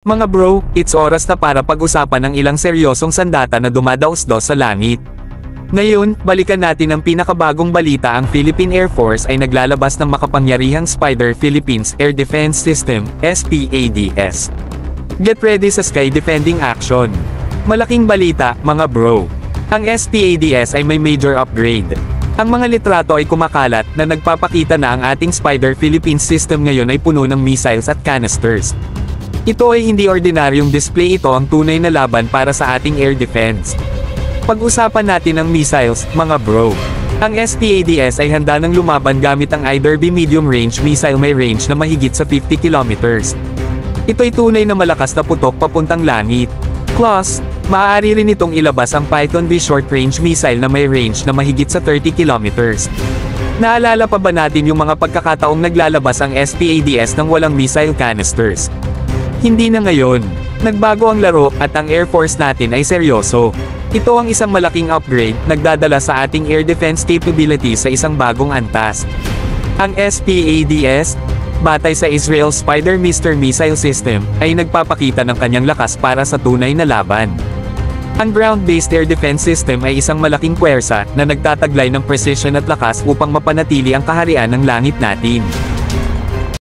Mga bro, it's oras na para pag-usapan ng ilang seryosong sandata na dumadaos-dos sa langit. Ngayon, balikan natin ang pinakabagong balita. Ang Philippine Air Force ay naglalabas ng makapangyarihang Spider Philippines Air Defense System, SPADS. Get ready sa sky defending action. Malaking balita, mga bro. Ang SPADS ay may major upgrade. Ang mga litrato ay kumakalat na nagpapakita na ang ating Spider Philippines system ngayon ay puno ng missiles at canisters. Ito ay hindi ordinaryong display, ito ang tunay na laban para sa ating air defense. Pag-usapan natin ang missiles, mga bro. Ang SPADS ay handa ng lumaban gamit ang iDerby medium range missile, may range na mahigit sa 50 kilometers. Ito'y tunay na malakas na putok papuntang langit. Plus, maaari rin itong ilabas ang Python V short range missile na may range na mahigit sa 30 kilometers. Naalala pa ba natin yung mga pagkakataong naglalabas ang SPADS ng walang missile canisters? Hindi na ngayon. Nagbago ang laro, at ang Air Force natin ay seryoso. Ito ang isang malaking upgrade, nagdadala sa ating air defense capabilities sa isang bagong antas. Ang SPADS, batay sa Israel Spider-Mister missile system, ay nagpapakita ng kanyang lakas para sa tunay na laban. Ang ground-based air defense system ay isang malaking puwersa na nagtataglay ng precision at lakas upang mapanatili ang kaharian ng langit natin.